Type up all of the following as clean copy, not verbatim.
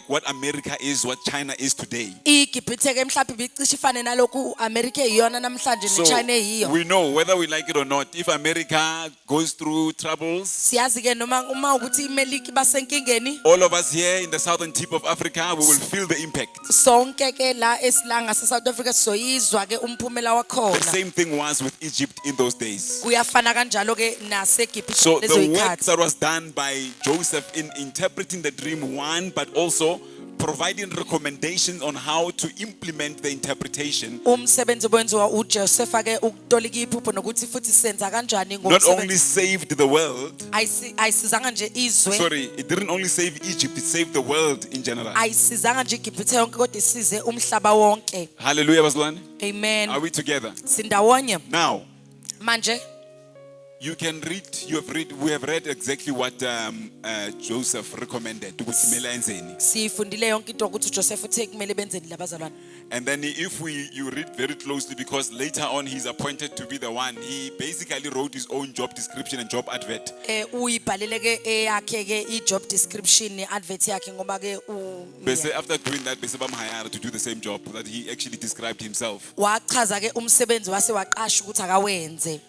what America is, what China is today. iGibhithe ke mhlawumbe ibicishe ifane nalokhu America iyona namhlanje So neChina eyiyo. we know whether we like it or not, if America goes through troubles, Siyazi ke noma uma ukuthi iMelika basenkingeni all of us here in the southern tip of Africa, we will feel the impact. sonke ke la esilanga se-South Africa soyizwa ke umphumela The wakhona. same thing was with Egypt in those days. Kuyafana kanjalo ke naseGibhithe So lezo the work yikhathi. that was done by Joseph in interpreting the dream, one, but also providing recommendations on how to implement the interpretation, Umsebenzi owenziwa uJoseph ke ukutolika iphupho nokuthi futhi senza kanjani not only ngomsebenzi. saved the world. Ayisizanga nje izwe. Sorry, it didn't only save Egypt, it saved the world in general. Ayisizanga nje iGibhithe yonke kodwa isize umhlaba wonke. Hallelujah, Bazalwane. Amen. Are we together? Sindawonye Now, manje you can read, we have read exactly what Joseph recommended. sifundile yonke into ukuthi uJoseph uthe kumele benzeni labazalwane. And then if you read very closely, because later on he's appointed to be the one, he basically wrote his own job description and job advert. Uyibhalele ke eyakhe ke ijob description neadvert yakhe ngoba ke Bese after doing that, bese bamhire to do the same job that he actually described himself. wachaza ke umsebenzi wase waqasha ukuthi akawenze.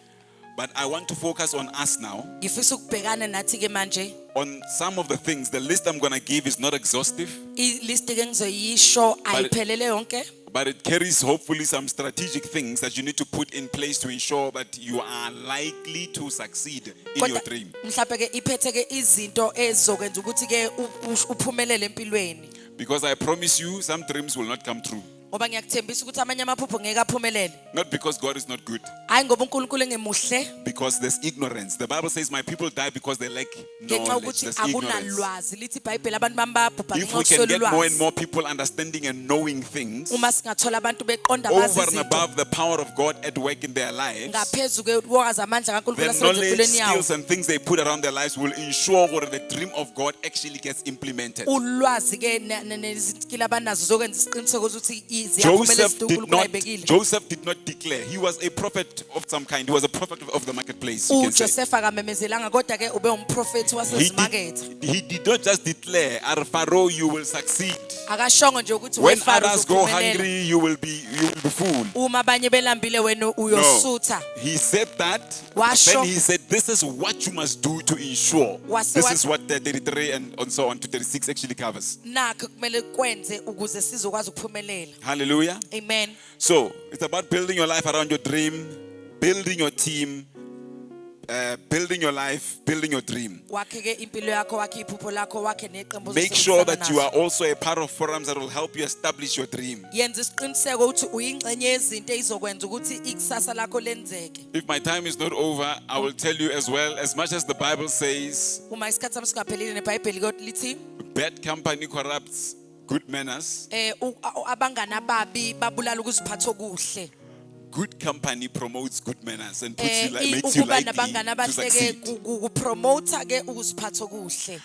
But I want to focus on us now. Ngifisa ukubhekana nathi ke manje On some of the things, the list I'm going to give is not exhaustive, ilist ke ngizoyisho ayiphelele yonke. but it carries hopefully some strategic things that you need to put in place to ensure that you are likely to succeed in your Kodwa dream. mhlawumbe ke iphethe ke izinto ezizokwenza ukuthi ke uphumelele empilweni. Because I promise you, some dreams will not come true. Ngoba ngiyakuthembisa ukuthi amanye amaphupho ngeke aphumelele. Not because God is not good, Hayi ngoba uNkulunkulu engemuhle because there's ignorance. The Bible says, my people die because they lack ngenxa knowledge. ukuthi There's ignorance. akunalwazi lithi iBhayibheli abantu bami bayabhubha If ngenxa we can get more and yokuswela ulwazi. more people understanding and knowing things Uma singathola abantu beqonda bazi over and izinto above the power of God at work in their lives, ngaphezu ke ukwazi amandla kaNkulunkulu the asebenza knowledge, empilweni yawo. skills, and things they put around their lives will ensure that the dream of God actually gets implemented. Ulwazi ke nezikila abanazo zokwenza isiqiniseko ukuthi ziyaphumelela izinto uNkulunkulu ayibekile. Joseph did not declare. He was a prophet of some kind. He was a prophet of the marketplace. You can say. uJoseph akamemezelanga kodwa ke ube umprofeti wasezimakethe. He did not just declare, Pharaoh, you will succeed. Akashongo nje ukuthi When weFaro others go uzophumelela. hungry, you will be full. Uma abanye belambile wena No. uyosutha. He said that. Washo. Then he said, this is what you must do to ensure. Wase This wat- is what the 33 and so on to 36 actually covers. Nakho kumele kwenze ukuze sizokwazi ukuphumelela. Hallelujah. Amen. So it's about building your life around your dream, building your team, building your life, building your dream. Wakhe ke impilo yakho wakhe iphupho lakho wakhe neqembu Make sure that you are also a part of forums that will help you establish your dream. yenza isiqiniseko ukuthi uyingxenye yezinto ezizokwenza ukuthi ikusasa lakho lenzeke. If my time is not over, I will tell you as well, as much as the Bible says, Uma isikhathi sami singaphelile neBhayibheli kodwa lithi bad company corrupts good manners, abangani ababi babulala ukuziphatha okuhle. good company promotes good manners and puts you, makes you Ukuba likely nabangani to abahle ke succeed. kupromote ke ukuziphatha okuhle.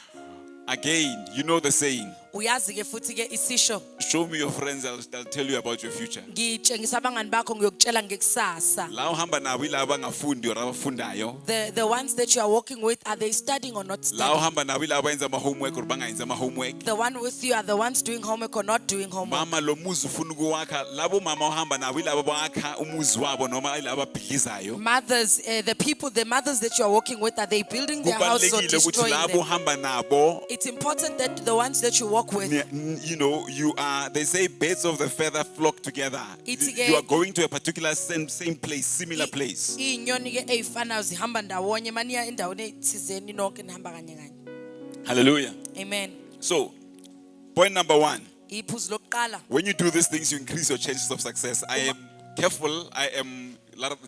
Again, you know the saying, Uyazi ke futhi ke isisho show me your friends, they'll tell you about your future. ngitshengisa abangani bakho ngiyokutshela ngekusasa. La uhamba nabo yilabo abangafundi or abafundayo. The ones that you are working with, are they studying or not La studying? uhamba nabo yilabo abenza ama-homework or bangayenza ama-homework. The one with you are the ones doing homework or not doing homework. Mama lo muzi ufuna ukuwakha, labo mama ohamba nabo yilabo abakha umuzi wabo noma yilabo abhidlizayo. Mothers, the mothers that you are working with, are they building their houses or Kubalulekile ukuthi destroying labo them? ohamba nabo, It's important that the ones that you work with, you know, they say birds of the feather flock together. Ithi-ke- You are going to a particular same place, similar place. inyoni ke ezifanayo zihamba ndawonye maniya endaweni ethizeni nonke nihamba kanye kanye. Hallelujah. Amen. So, point number 1. Iphuzu lokuqala, When you do these things, you increase your chances of success. I am careful, I am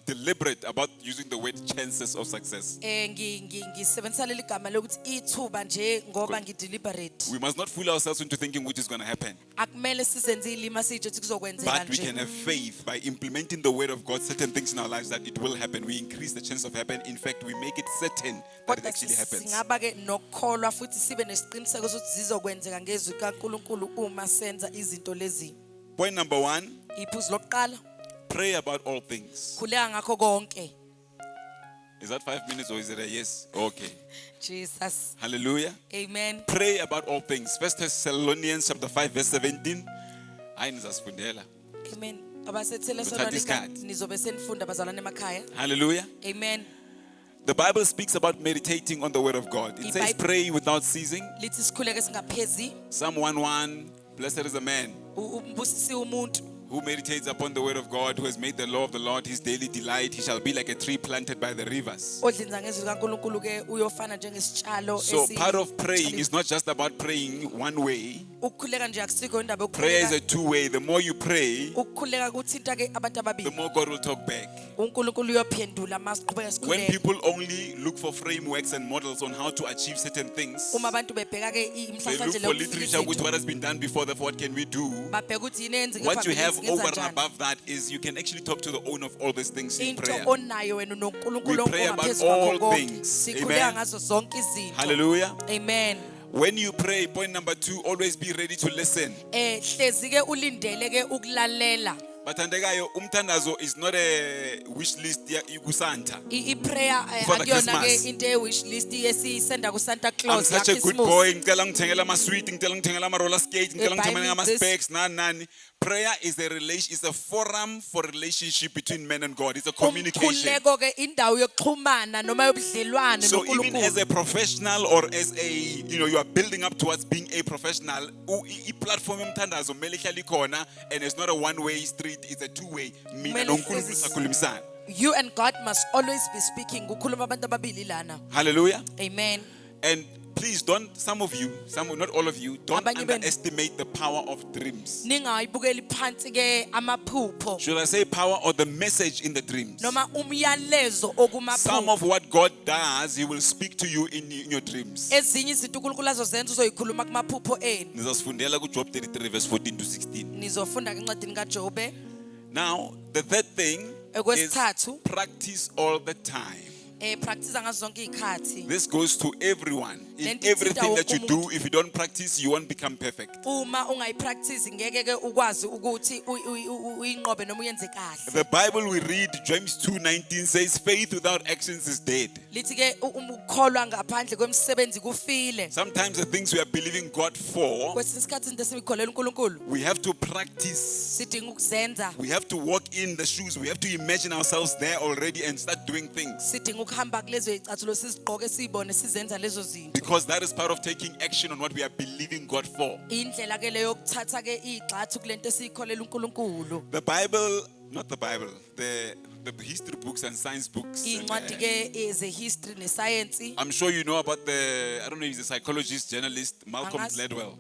deliberate about using the word chances of success. ngisebenzisa leli gama lokuthi ithuba nje ngoba ngideliberate. We must not fool ourselves into thinking which is going to happen. Akumele sizenze ilima sije ukuthi kuzokwenzeka But we can nje. have faith by implementing the word of God, certain things in our lives that it will happen. We increase the chance of happen. In fact, we make it certain that it Kodwa actually happens. singaba ke nokukholwa futhi sibe nesiqiniseko sokuthi zizokwenzeka ngezwi kaNkulunkulu uma senza izinto lezi. Point number 1, Iphuzu lokuqala, pray about all things. khuleka ngakho konke. Is that 5 minutes or is it a yes? Okay. Jesus. Hallelujah. Amen. Pray about all things. 1 Thessalonians chapter 5 verse 17. Hayi nizasifundela. Amen. Abasethelwe Uthatha isikhathi. nizobe senifunda bazalwane emakhaya. Hallelujah. Amen. The Bible speaks about meditating on the word of God. It says pray without ceasing. Lithi sikhuleke singaphezi. Psalm 1:1. Blessed is the man Ubusisiwe umuntu who meditates upon the word of God, who has made the law of the Lord his daily delight. He shall be like a tree planted by the rivers. odlinza ngezwi likaNkulunkulu ke uyofana njengesitshalo So part of praying is not just about praying one way. ukukhuleka nje akusikho indaba Prayer is a yokukhuleka. two-way. The more you pray, Ukukhuleka kuthinta ke abantu the ababili. more God will talk back. uNkulunkulu uyophendula masiqhubeka When sikhuleka. people only look for frameworks and models on how to achieve certain things, Uma abantu bebheka ke they imhlahla look nje for lokufika literature with izinto, what has been done before, therefore what can we do? babheka ukuthi yini eyenzeke What you phambili, have singenza over and njani. above that is you can actually talk to the owner of all these things in Into prayer. onayo wena noNkulunkulu We pray about ongaphezu kwakho all konke. things. Sikhuleka Amen. ngazo zonke izinto. Hallelujah. Amen. When you pray, point number 2, always be ready to listen. Hlezi ke ulindele ke ukulalela. Bathandekayo, umthandazo is not a wish list kusanta. I-prayer For the akuyona Christmas. ke into ye-wish list yesisenda ku-Santa I'm Claus such a good yaKhisimusi. boy. Ngicela ngithengela ama-sweet, ngicela ngithengela ama-roller skate, ngicela Buy ngithengela me this. ama-specs, nani. Prayer is a forum for relationship between men and God. It's a communication. Umkhuleko ke indawo yokuxhumana noma yobudlelwane So even as noNkulunkulu. a professional or as a, you are building up towards being a professional, i-platform yomthandazo kumele ihlale ikhona, and it's not a one-way street, it's a two-way. Mina Kumele noNkulunkulu hlezi- sakhulumisana. You and God must always be speaking. Kukhuluma abantu ababili lana. Hallelujah. Amen. And please don't, not all of you, don't Abanye benu. underestimate the power of dreams. Ningayibukeli phansi ke amaphupho Should I say power or the message in the dreams? noma umyalezo Some okumaphupho. of what God does, He will speak to you in your dreams. Ezinye izinto uNkulunkulu azozenza uzoyikhuluma kumaphupho enu. Nizasifundela kuJob 33 verse 14 to 16. Nizofunda ke encwadini kaJobe. Now, the third thing is Okwesithathu, practice all the time. practice ngazo zonke izikhathi. This goes to everyone. In Lento everything ithinta that you wonke do, if you don't practice, you won't become perfect. Uma ungayipractice ngeke ke ukwazi ukuthi uyinqobe noma uyenze kahle. The Bible we read, James 2:19 says, faith without actions is dead. Lithi ke ukukholwa ngaphandle kwemisebenzi kufile. Sometimes the things we are believing God for, Kwesinye isikhathi izinto esimikholela uNkulunkulu we have to practice. sidinga ukuzenza. We have to walk in the shoes. We have to imagine ourselves there already and start doing things. Sidinga ukuhamba kulezo izicathulo sizigqoke sibone sizenza lezo zinto. Because that is part of taking action on what we are believing God for. Indlela ke leyo yokuthatha ke igxathu kulento esiyikholela uNkulunkulu. The Bible, not the Bible, the history books and science books. Incwadi ke ezehistory nescience. I'm sure you know about I don't know if he's a psychologist, journalist, Malcolm Gladwell.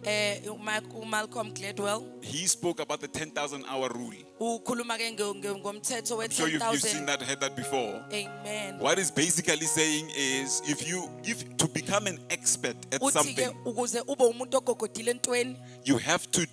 Malcolm Gladwell He spoke about the 10,000 hour rule. ukhuluma ke ngomthetho I'm sure you've seen we-10,000. that, heard that before. Amen. What he's basically saying is if to become an expert at Uthi ke something, ukuze ube umuntu ogogodile entweni you have to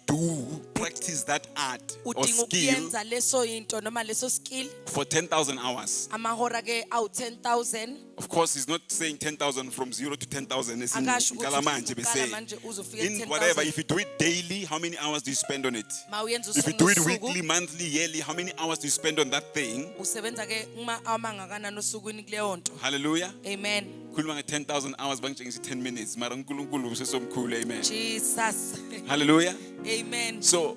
practice that art or udinga skill ukuyenza leso into noma leso skill for 10,000 hours. amahora ke awu-10,000. Of course, he's not saying 10,000 from 0 to 10,000. It's in Akasho ukuthi Kalamanje, uqala manje uzofika in whatever, ku-10,000. if you do it daily, how many hours do you spend on it? Ma uyenza If you usuku do it nosuku, weekly, monthly, yearly, how many hours do you spend on that thing? usebenza ke amangakanani osukwini kuleyo nto. Hallelujah. Amen. Khuluma nge 10,000 hours bangitshengisa 10 minutes. Mara uNkulunkulu usesomkhulu, amen. Jesus. Hallelujah. Amen. So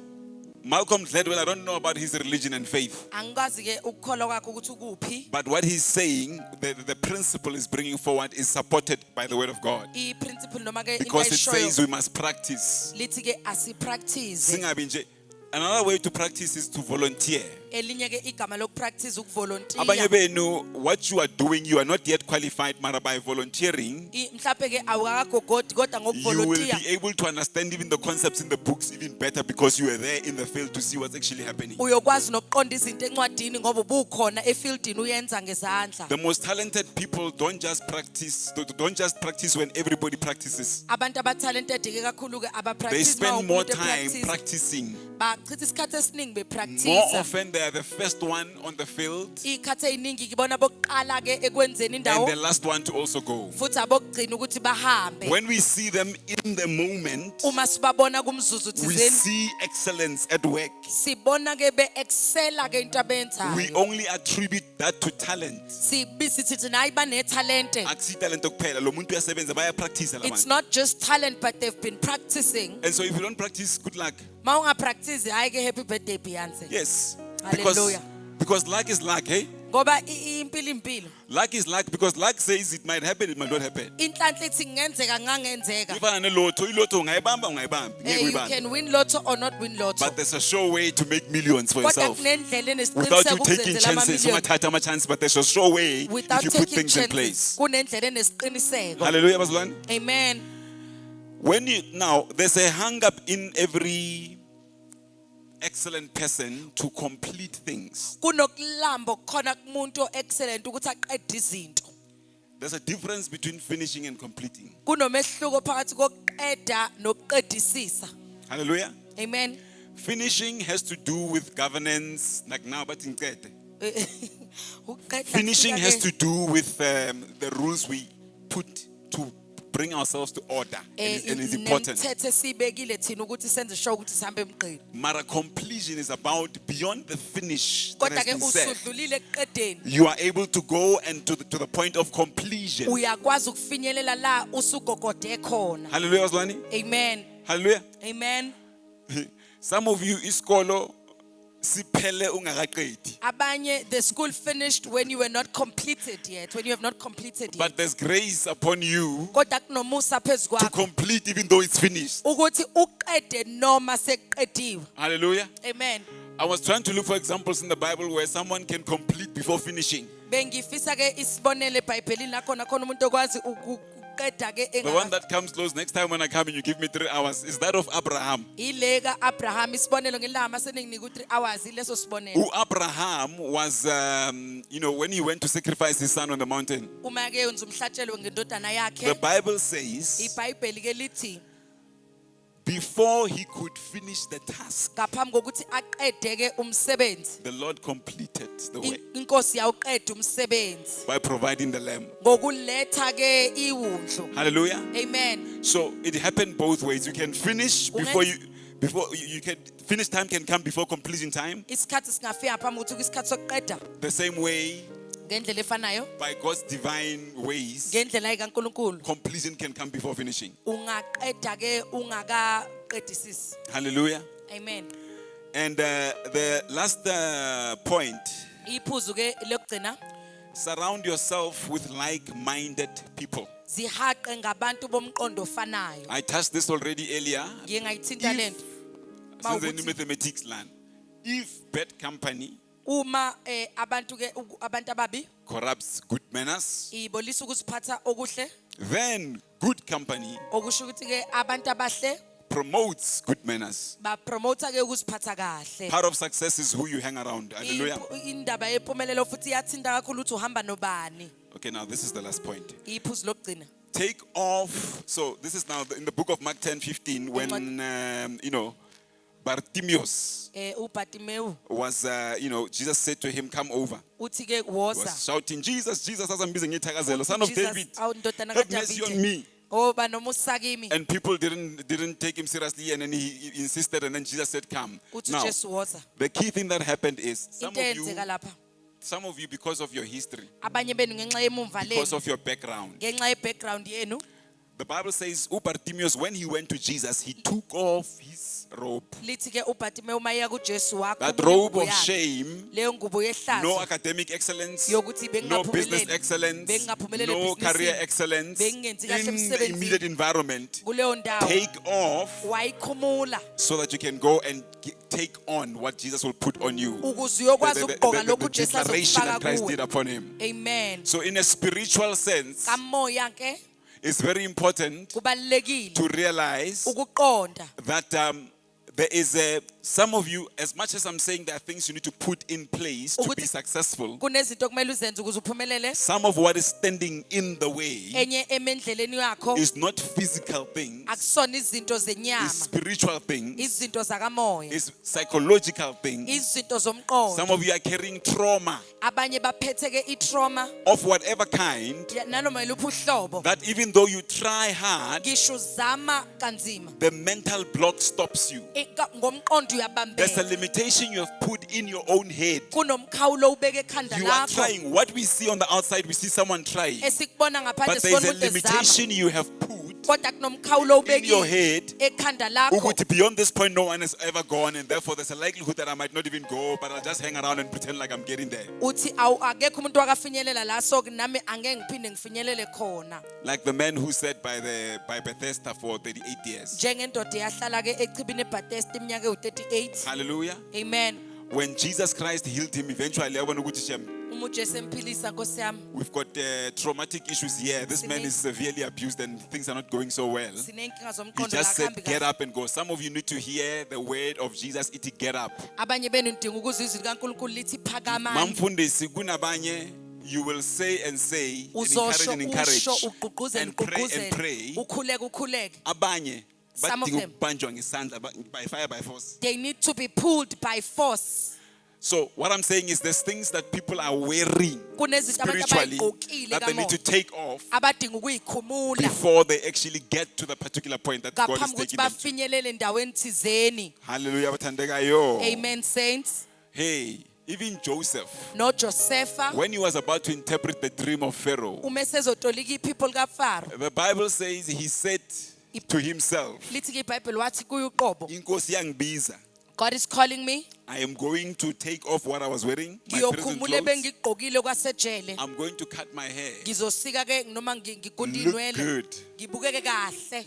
Malcolm Gladwell, I don't know about his religion and faith, Angikazi ke ukukholwa kwakho ukuthi ukuphi. but what he's saying, the principle is bringing forward is supported by the word of God. I-principle noma ke into Because it says ayishoyo we must practice. lithi ke asipractice. Singabi nje. Another way to practice is to volunteer. Elinye ke igama lokupractice Abanye ukuvolunteer. benu, what you are doing, you are not yet qualified, but by volunteering, Mhlawumbe ke awukakagogodi kodwa you will ngokuvolunteer be able to understand even the concepts in the books even better because you are there in the field to see what's actually happening. uyokwazi nokuqonda izinto encwadini ngoba ubukhona efieldini uyenza ngezandla. The most talented people don't just practice when everybody practices. Abantu abathalented ke kakhulu ke They abapractice spend more umuntu time epractice. practicing. Bachitha isikhathi esiningi More bepractice. often they are the first one on the field ikhathe iningi ngibona bokuqala ke ekwenzeni and indawo the last one to also go. futhi abokugcina ukuthi bahambe. When we see them in the moment, Uma sibabona kumzuzu we thizeni see excellence at work. sibona ke be-excela ke into We abenzayo. only attribute that to talent. Sithi nayi banethalente. Akusi talent kuphela, lo muntu uyasebenza, bayapractice la It's bantu. not just talent but they've been practicing. And so if you don't practice, good luck. Ma ungapractice hayi ke happy birthday Beyonce. Yes. Hallelujah. Because luck is luck, hey? Ngoba impilo impilo. Luck is luck because luck says it might happen, it might not happen. Inhlanhla ithi ngenzeka ngangenzeka. Ifana nelotho, ilotho ungayibamba ungayibambi, ngeke You uyibambe. can win lotto or not win lotto. But there's a sure way to make millions for Kodwa yourself. kunendlela Without you enesiqiniseko taking ukuzenzela chances, ama-million. ungathatha ama-chance, but there's a sure way Without if you put taking things in chances. place. Kunendlela enesiqiniseko. Hallelujah, bazalwane. Amen. Now there's a hang up in every excellent person to complete things. Kunokulamba khona kumuntu excellent ukuthi aqede izinto. There's a difference between finishing and completing. Kunomehluko phakathi kokuqeda nokuqedisisa. Hallelujah. Amen. Finishing has to do with governance, like now, but in Ukuqeda finishing kufika has ke- to do with the rules we put to bring ourselves to order, and it's important. Nemithetho esiyibekile thina ukuthi senze sure ukuthi sihambe emgqeni. Mara completion is about beyond the finish that Kodwa has ke been said. usudlulile ekuqedeni. You are able to go and to the point of completion. Uyakwazi ukufinyelela la usugogode khona. Hallelujah, Wazlani. Amen. Hallelujah. Amen. Some of you iskolo siphele ungakaqedi. Abanye, the school finished when you were not completed yet, when you have not completed yet. But there's grace upon you Kodwa kunomusa phezu to kwakho complete even though it's finished. ukuthi uqede noma seqediwe. Hallelujah. Amen. I was trying to look for examples in the Bible where someone can complete before finishing. Bengifisa ke isibonele eBhayibhelini la khona umuntu okwazi ukuqeda ke The one that comes close next time when I come and you give me 3 hours is that of Abraham. ile ka Abraham isibonelo ngelama seninginika u3 hours ileso sibonelo. Abraham was, when he went to sacrifice his son on the mountain, Uma ke yenza umhlatshelo ngendodana the yakhe, Bible says iBhayibheli ke lithi before he could finish the task, ngaphambi kokuthi aqede ke umsebenzi, the Lord completed the work inkosi yawuqeda umsebenzi by providing the lamb. ngokuletha ke iwundlu. Hallelujah. Amen. So it happened both ways. You can finish before you can finish time can come before completion time. Isikhathi singafika phambi ukuthi kwisikhathi sokuqeda The same way, ngendlela efanayo, by God's divine ways, ngendlela kaNkulunkulu completion can come before finishing. ungaqeda ke ungakaqedisisi. Hallelujah. Amen. And the last point, Iphuzu ke lokugcina, surround yourself with like-minded people. zihaqe ngabantu bomqondo ofanayo. I touched this already earlier. Ngiye ngayithinta lento. Since the Mawukuthi mathematics land, if bad company uma abantu ke abantu ababi corrupts good manners, ibolisa ukuziphatha okuhle, then good company okusho ukuthi ke abantu abahle promotes good manners. ba promote ke ukuziphatha kahle. Part of success is who you hang around. Hallelujah. Indaba yempumelelo futhi iyathinta kakhulu ukuthi uhamba nobani. Okay, now this is the last point. Iphuzu lokugcina. Take off. So this is now in the book of Mark 10:15 when Bartimaeus uBartimaeus was, Jesus said to him, "Come over." uthi ke He was woza. shouting, "Jesus, Jesus, azambiza ngithakazelo, Son of Jesus, David, awu ndodana have mercy on kaDavide. me." Oba nomusa kimi. And people didn't take him seriously, and then he insisted, and then Jesus said, "Come." Uthi Now, Jesu woza. the key thing that happened is Into eyenzeka lapha. some of you, because of your history, Abanye benu ngenxa yemumva because lenu, of your background, ngenxa ye-background yenu, the Bible says, Bartimaeus, when he went to Jesus, he took off his robe. lithi ke uBartimaeus uma iya kuJesu wakho That robe of shame, leyo ngubo no yehlazo academic excellence, yokuthi no business bengingaphumeleli, excellence, bengingaphumeleli no ebhizinisini, career excellence in bengingenzi kahle the emsebenzini. immediate environment. kuleyo ndawo Take off wayikhumula so that you can go and take on what Jesus will put on you. ukuze uyokwazi ukugqoka lokhu The uJesu declaration azokufaka that Christ kuwe. did upon him. Amen. So in a spiritual sense, Kamoya ke it's very important kubalekile to realize ukuqonda that there is some of you, as much as I'm saying there are things you need to put in place to be Ukuthi- successful, kunezinto okumele uzenze ukuze uphumelele. some of what is standing in the way Enye emendleleni yakho is not physical things, akusona izinto it's zenyama, spiritual things, izinto zakamoya, it's psychological things. izinto Some zomqondo. of you are carrying trauma Abanye baphetheke i-trauma of whatever kind, nanoma yiluphi uhlobo. that even though you try hard, Ngisho uzama kanzima the mental block stops you. ngomqondo There's a uyabambeka. limitation you have put in your own head. Kunomkhawulo ubeke ekhanda You are lakho. trying. What we see on the outside, we see someone trying. Esikubona ngaphandle But there's sibona a umuntu ezama. limitation you have put Kodwa kunomkhawulo in your ubekile head. ekhanda lakho. Ukuthi beyond this point, no one has ever gone, and therefore there's a likelihood that I might not even go, but I'll just hang around and pretend like I'm getting there. Uthi akekho umuntu wakafinyelela la, so nami angeke ngiphinde ngifinyelele khona. Like the man who sat by Bethesda for 38 years. Njengendoda yahlala ke echibini eBethesda iminyaka ewu-38. Hallelujah. Amen. When Jesus Christ healed him, eventually, yabona ukuthi, "Shem, Uma uJesu emphilisa Nkosi yami. we've got traumatic issues here. This man is severely abused and things are not going so well." Sinenkinga He zomqondo la just said, akhambi "Get kahle. up and go." Some of you need to hear the word of Jesus, iti get up. Abanye benu nidinga ukuzwa izwi likaNkulunkulu lithi phakamani. Mamfundisi kunabanye, you will say and say, and Uzosho encourage usho ugqugquzele and pray. ukhuleke ukhuleke. Abanye, Some of badinga them. ukubanjwa ngesandla, by fire, by force. They need to be pulled by force. So what I'm saying is there's things that people are wearing Kunezinto abantu spiritually abayigqokile that they need to kamoya. take off Abadinga ukuyikhumula before they actually get to the particular point that God is ngaphambi kokuthi taking them to. bafinyelele endaweni thizeni. Hallelujah, bathandekayo. Amen, saints. Hey, even Joseph, No Josepha. when he was about to interpret the dream of Pharaoh, Uma esezotolika iphupho likaFaro. the Bible says he said to himself, Lithi ke iBhayibheli wathi kuye uqobo. "Inkosi yangibiza. God is calling me. I am going to take off what I was wearing, my prison Ngiyokhumula clothes. ebengigqokile kwasejele. I'm going to cut my hair, Ngizosika ke noma ngigunda look inwele. good, Ngibukeke kahle.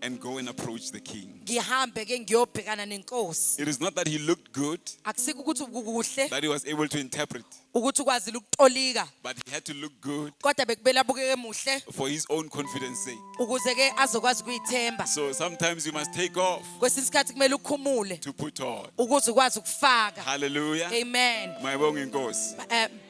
and go and approach the king." Ngihambe ke ngiyobhekana nenkosi. It is not that he looked good, Akusiko ukuthi ukukuhle that he was able to interpret, ukuthi ukwazile ukutolika. but he had to look good Kodwa bekubela abukeke muhle for his own confidence sake. ukuze ke azokwazi ukuyithemba. So sometimes you must take off Kwesinye isikhathi kumele ukhumule to put on. ukuze ukwazi ukufaka. Hallelujah. Amen. Mayibonge inkosi.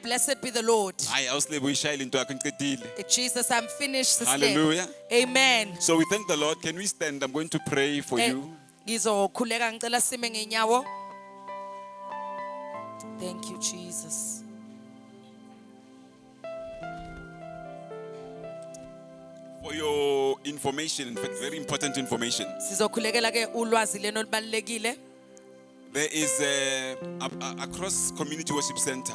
Blessed be the Lord. Hayi awusilebe uyishayile into yakho ngicedile. Jesus, I'm finished. Sister. Hallelujah. Amen. So we thank the Lord. Can we stand? I'm going to pray for Eh, you. Ngizokhuleka ngicela sime ngenyawo. Thank you, Jesus. For your information, in fact, very important information. Sizokhulekela ke ulwazi leno olubalekile. There is across Community Worship Center.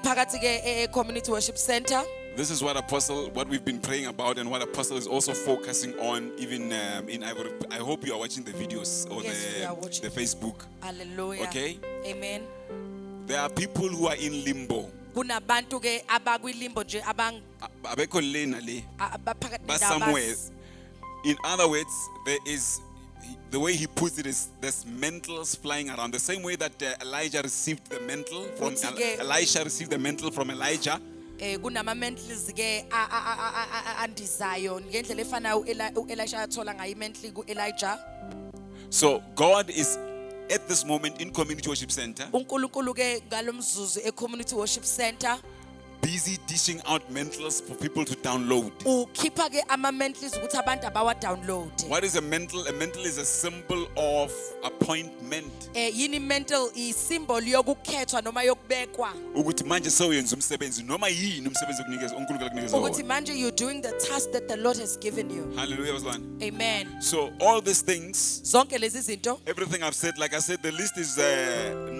Phakathi ke Community Worship Center. This is what we've been praying about, and what Apostle is also focusing on, even in Ivory. I hope you are watching the videos or Yes, we are watching. the Facebook. Hallelujah. Okay. Amen. There are people who are in limbo. Kunabantu ke abakwilimbo nje Abekho lena le, abaphakathi but nendawo somewhere. abas- In other words, there is, the way he puts it is, there's mantles flying around. The same way that Elijah received the mantle from Uthi-ke- Elisha received the mantle from Elijah. kunama mantles ke andizayo ngendlela efanayo uElisha athola ngayo imantli kuElijah. So God is at this moment in Community Worship Center uNkulunkulu ke ngalomzuzu eCommunity Worship Center busy dishing out mantles for people to download. ukhipha ke ama mantles ukuthi abantu abawa download. What is a mantle? A mantle is a symbol of appointment. Yini mental isymbol yokukhethwa noma yokubekwa. Ukuthi manje sewuyenza umsebenzi noma yini umsebenzi okunikeza uNkulunkulu akunikeza Ukuthi wona. manje you're doing the task that the Lord has given you. Hallelujah, bazalwane. Amen. So all these things, Zonke lezi zinto everything I've said, like I said, the list is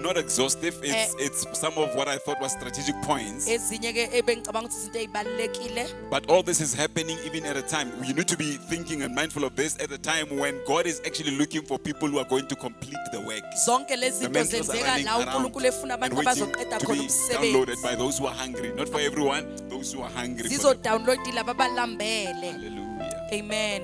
not exhaustive. It's some of what I thought was strategic points. ezinye ke ebengicabanga ukuthi izinto ezibalekile. But all this is happening even at a time. You need to be thinking and mindful of this at a time when God is actually looking for people who are going to complete the work. Zonke lezi The zinto mantles are zenzeka running la around uNkulunkulu efuna and abantu waiting abazoqeda to khona be downloaded umsebenzi. by those who are hungry. Not for everyone, those who are hungry. Zizo For them. download laba balambele. Hallelujah. Amen.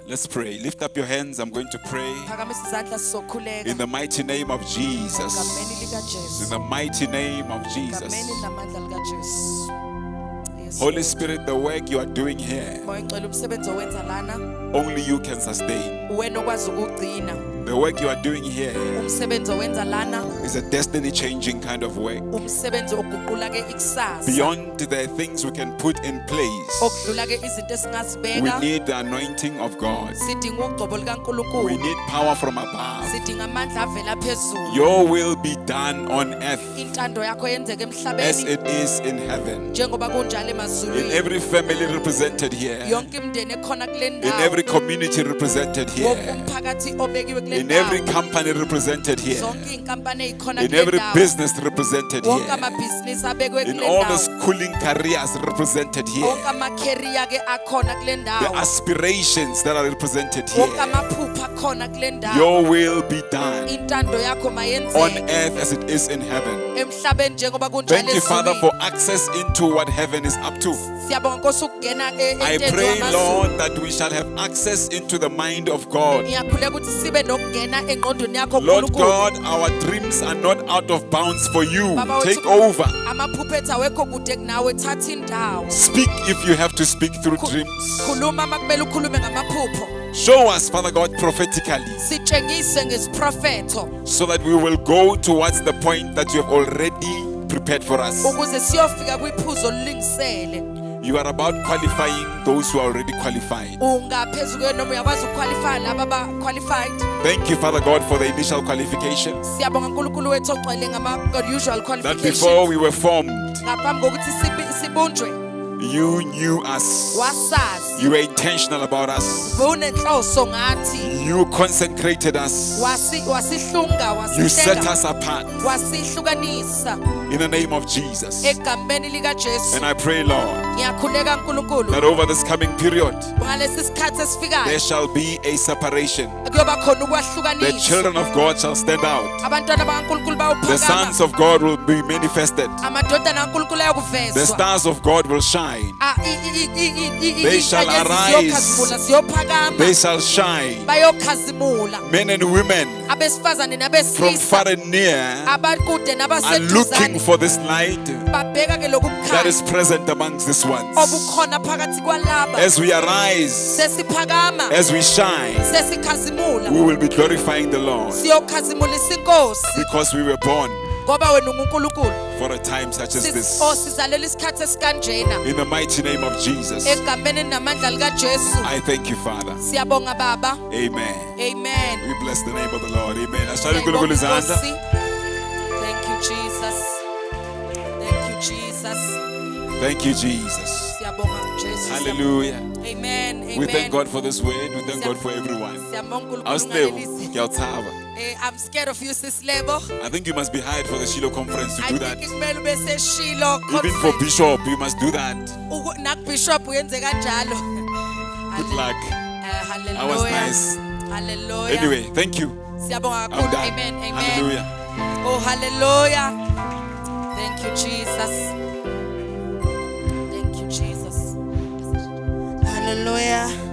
Let's pray. Lift up your hands. I'm going to pray Phakamisa izandla in sizokhuleka. the mighty name of Jesus. Egameni In likaJesu. the mighty name of Egameni Jesus. namandla likaJesu. Yes, Holy Lord. Spirit, the work you are doing here, Moya ngicela umsebenzi owenza lana only you can sustain. wena okwazi ukugcina. The work you are doing here umsebenzi owenza lana is a destiny changing kind of work. umsebenzi oguqula ke ikusasa Beyond the things we can put in place, okudlula ke izinto we esingazibeka need the anointing of God. sidinga ugcobo We likaNkulunkulu need power from above. sidinga amandla avela phezulu Your will be done on earth intando yakho yenzeke as emhlabeni it is in heaven. njengoba kunjalo In emazulwini every family represented here, yonke imndeni ekhona kule in ndawo every community represented wonke here, umphakathi obekiwe kule in every ndawo company represented here, zonke iy'nkampani ey'khona in kule every ndawo business represented wonke here, amabhizinisi abekwe in kule all the ndawo schooling careers represented wonke here, amakheriya ke akhona kule the ndawo aspirations that are represented wonke here. amaphupha akhona kule ndawo Your will be done intando yakho on mayenzeke earth as it is in heaven. emhlabeni njengoba kunjalo Thank you, Father, ezulwini for access into what heaven is up to. siyabonga Nkosi ukungena I entweni pray, wamazulu Lord, that we shall have access into the mind of God. ngiyakhuleka ukuthi sibe nokungena engqondweni yakho Lord nkulunkulu God, our dreams are not out of bounds for you. Baba Take wethu, over. amaphupho ethu awekho kude kunawe thatha indawo Speak if you have to speak through dreams. khuluma uma kumele ukhulume ngamaphupho Show us, Father God, prophetically, sitshengise ngesiprofetho so that we will go towards the point that you have already prepared for us. ukuze siyofika kwiphuzo olulingisele You are about qualifying those who are already qualified. ungaphezu kuyo noma uyakwazi ukuqualify laba aba-qualified Thank you, Father God, for the initial qualification. siyabonga nkulunkulu wethu ogcwele ngama-usual That qualifications before we were formed, ngaphambi kokuthi sibunjwe you knew us. wasazi You were intentional about us. bewunenhloso ngathi You consecrated us. wasihlunga You set wasihlenga us apart wasihlukanisa in the name of Jesus. egameni likajesu And I pray, Lord, ngiyakhuleka nkulunkulu that over this coming period, ngalesi sikhathi there esifikayo shall be a separation. kuyoba khona The ukwahlukanisa children of God shall stand out. abantwana bakankulunkulu The sons bawuphakama of God will be manifested. amadodana kankulunkulu The ayakuvezwa stars of God will shine. They shall arise. ziyophakama They shall shine. bayokhazimula Men and women abesifazane from nabesilisa far and near abakude are looking nabaseduzane for this light babheka ke loku that is bukhanya present amongst these ones. obukhona phakathi kwalaba As we arise, sesiphakama as we shine, sesikhazimula we will be glorifying the Lord siyokhazimulisa inkosi because we were born ngoba wena ungunkulunkulu for a time such as this. sizalela isikhathi esikanjena In the mighty name of Jesus, egameni namandla likajesu I thank you, Father. siyabonga baba Amen. amen We bless the name of the Lord. Amen. Ashaya Siyabonga, uNkulunkulu izandla. Nkosi. Thank you Jesus. Thank you Jesus. Thank you, Jesus. Siyabonga Jesu. Hallelujah. Amen. Amen. We thank God for this word. We thank God for everyone. Siyabonga uNkulunkulu Awusileyo, ngaleli- ngiyawuthaba. I'm scared of you sis Lebo. I think you must be hired for the Shiloh conference to I do think that. kumele ube seShilo Even for Bishop, you must do that. nak Bishop uyenze kanjalo. Good luck. Hallelujah. That was nice. Hallelujah. Anyway, thank you. Siyabonga I'm kakhulu. done. Amen. Amen. Hallelujah. Oh, hallelujah. Thank you, Jesus. Thank you, Jesus. Hallelujah.